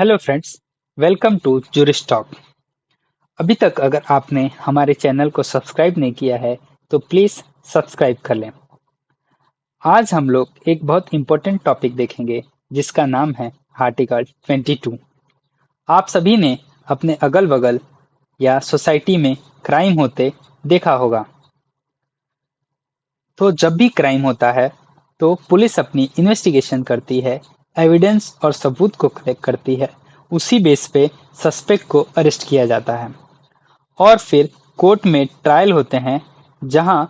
Hello friends, welcome to jurist talk. अभी तक अगर आपने हमारे चैनल को सब्सक्राइब नहीं किया है तो प्लीज़ सब्सक्राइब कर लें। आज हम लोग एक बहुत इम्पोर्टेंट टॉपिक देखेंगे जिसका नाम है आर्टिकल 22। आप सभी ने अपने अगल-बगल या सोसाइटी में क्राइम होते देखा होगा। तो जब भी क्राइम होता है तो पुलिस अपनी इन्वेस्टिगेशन करती है, एविडेंस और सबूत को कलेक्ट करती है। उसी बेस पे सस्पेक्ट को अरेस्ट किया जाता है और फिर कोर्ट में ट्रायल होते हैं जहां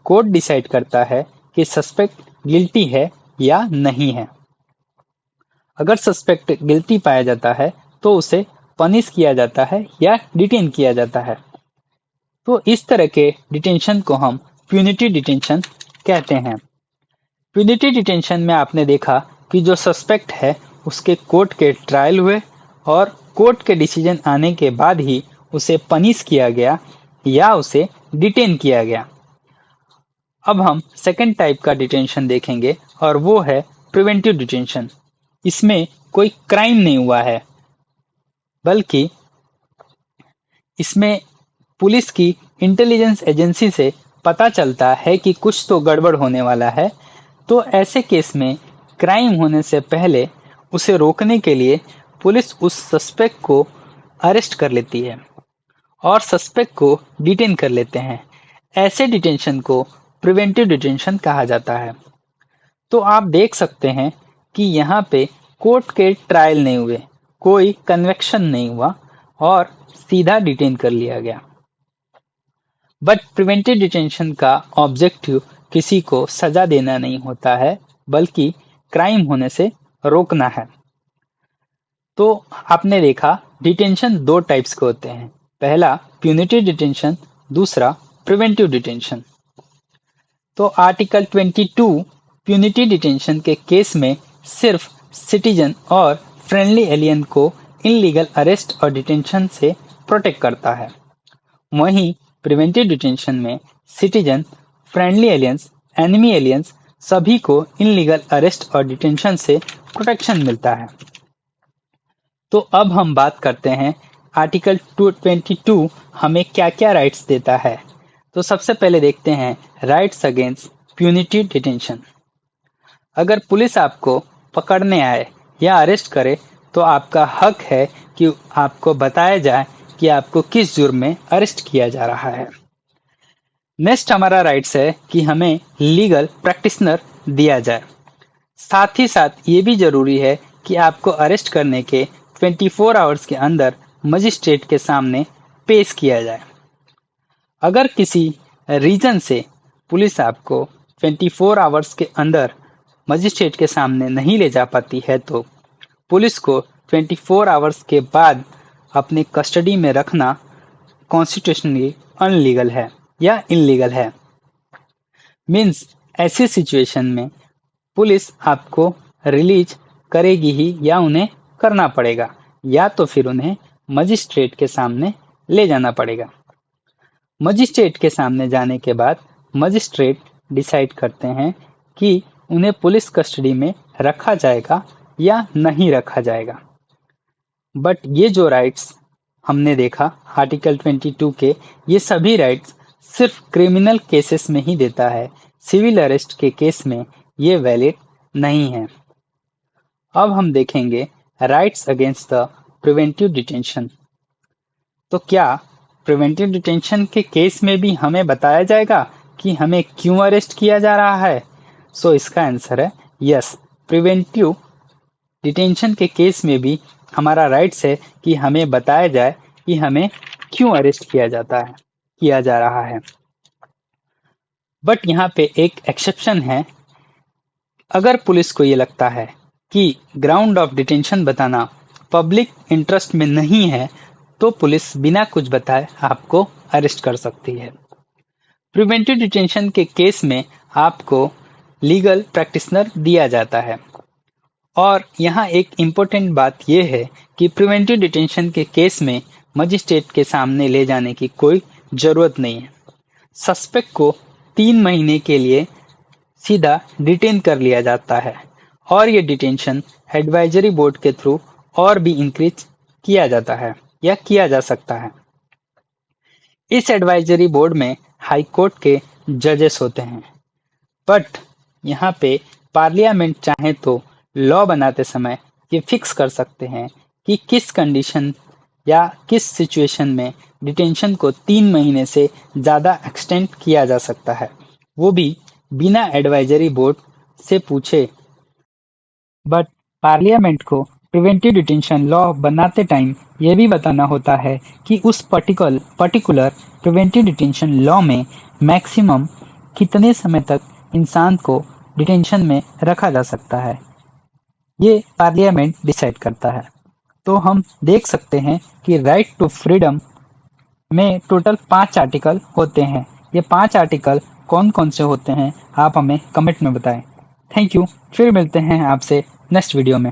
कोर्ट डिसाइड करता है कि सस्पेक्ट गिल्टी है या नहीं है। अगर सस्पेक्ट गिल्टी पाया जाता है तो उसे पनिश किया जाता है या डिटेन किया जाता है। तो इस तरह के डिटेंशन को हम प्यूनिटी डिटेंशन कहते हैं। प्यूनिटी डिटेंशन में आपने देखा कि जो सस्पेक्ट है उसके कोर्ट के ट्रायल हुए और कोर्ट के डिसीजन आने के बाद ही उसे पनिश किया गया या उसे डिटेन किया गया। अब हम सेकंड टाइप का डिटेंशन देखेंगे और वो है प्रिवेंटिव डिटेंशन। इसमें कोई क्राइम नहीं हुआ है, बल्कि इसमें पुलिस की इंटेलिजेंस एजेंसी से पता चलता है कि कुछ तो गड़बड़ होने वाला है। तो ऐसे केस में क्राइम होने से पहले उसे रोकने के लिए पुलिस उस सस्पेक्ट को अरेस्ट कर लेती है और सस्पेक्ट को डिटेन कर लेते हैं। ऐसे डिटेंशन को प्रिवेंटिव डिटेंशन कहा जाता है। तो आप देख सकते हैं कि यहाँ पे कोर्ट के ट्रायल नहीं हुए, कोई कन्वेक्शन नहीं हुआ और सीधा डिटेन कर लिया गया। बट प्रिवेंटिव डिटेंशन का ऑब्जेक्टिव किसी को सजा देना नहीं होता है, बल्कि क्राइम होने से रोकना है। तो आपने देखा डिटेंशन दो टाइप्स के होते हैं, पहला प्यूनिटिव डिटेंशन, दूसरा प्रिवेंटिव डिटेंशन। तो आर्टिकल 22 प्यूनिटी डिटेंशन के केस में सिर्फ सिटीजन और फ्रेंडली एलियन को इनलीगल अरेस्ट और डिटेंशन से प्रोटेक्ट करता है। वहीं प्रिवेंटिव डिटेंशन में citizen, friendly aliens, enemy aliens सभी को इनलीगल अरेस्ट और डिटेंशन से प्रोटेक्शन मिलता है। तो अब हम बात करते हैं आर्टिकल 222 हमें क्या-क्या राइट्स देता है। तो सबसे पहले देखते हैं राइट्स अगेंस्ट प्यूनिटिव डिटेंशन। अगर पुलिस आपको पकड़ने आए या अरेस्ट करे तो आपका हक है कि आपको बताया जाए कि आपको किस जुर्म में अरेस्ट किया जा रहा है। नेक्स्ट हमारा राइट्स है कि हमें लीगल प्रैक्टिशनर दिया जाए। साथ ही साथ ये भी जरूरी है कि आपको अरेस्ट करने के 24 आवर्स के अंदर मजिस्ट्रेट के सामने पेश किया जाए। अगर किसी रीजन से पुलिस आपको 24 आवर्स के अंदर मजिस्ट्रेट के सामने नहीं ले जा पाती है तो पुलिस को 24 आवर्स के बाद अपने कस्टडी में रखना कॉन्स्टिट्यूशनली अनलीगल है या इनलीगल है। मीन्स ऐसी सिचुएशन में पुलिस आपको रिलीज करेगी ही या उन्हें करना पड़ेगा, या तो फिर उन्हें मजिस्ट्रेट के सामने ले जाना पड़ेगा। मजिस्ट्रेट के सामने जाने के बाद मजिस्ट्रेट डिसाइड करते हैं कि उन्हें पुलिस कस्टडी में रखा जाएगा या नहीं रखा जाएगा। बट ये जो राइट्स हमने देखा आर्टिकल 22 के, ये सभी राइट्स सिर्फ क्रिमिनल केसेस में ही देता है, सिविल अरेस्ट के केस में ये वैलिड नहीं है। अब हम देखेंगे rights against the preventive detention. तो क्या प्रिवेंटिव डिटेंशन के केस में भी हमें बताया जाएगा कि हमें क्यों अरेस्ट किया जा रहा है? सो इसका आंसर है यस। प्रिवेंटिव डिटेंशन के केस में भी हमारा राइट्स है कि हमें बताया जाए कि हमें क्यों अरेस्ट किया जा रहा है। बट यहाँ पे एक एक्सेप्शन है। अगर पुलिस को ये लगता है कि ग्राउंड ऑफ डिटेंशन बताना पब्लिक इंटरेस्ट में नहीं है तो पुलिस बिना कुछ बताए आपको अरेस्ट कर सकती है। प्रिवेंटिव डिटेंशन के केस में आपको लीगल प्रैक्टिशनर दिया जाता है। और यहाँ एक इम्पोर्टेंट बात यह है कि प्रिवेंटिव डिटेंशन के केस में मजिस्ट्रेट के सामने ले जाने की कोई ज़रूरत नहीं है। सस्पेक्ट को 3 महीने के लिए सीधा डिटेन कर लिया जाता है और ये डिटेंशन एडवाइजरी बोर्ड के थ्रू और भी इंक्रीज किया जाता है या किया जा सकता है। इस एडवाइजरी बोर्ड में हाई कोर्ट के जजेस होते हैं, बट यहाँ पे पार्लियामेंट चाहे तो लॉ बनाते समय ये फिक्स कर सकते हैं कि किस कंडीशन या किस सिचुएशन में डिटेंशन को 3 महीने से ज़्यादा एक्सटेंड किया जा सकता है, वो भी बिना एडवाइजरी बोर्ड से पूछे। बट पार्लियामेंट को प्रिवेंटिव डिटेंशन लॉ बनाते टाइम यह भी बताना होता है कि उस पर्टिकुलर प्रिवेंटिव डिटेंशन लॉ में मैक्सिमम कितने समय तक इंसान को डिटेंशन में रखा जा सकता है, ये पार्लियामेंट डिसाइड करता है। तो हम देख सकते हैं कि राइट टू फ्रीडम में टोटल 5 आर्टिकल होते हैं। ये 5 आर्टिकल कौन कौन से होते हैं आप हमें कमेंट में बताएं। Thank you. फिर मिलते हैं आपसे नेक्स्ट वीडियो में।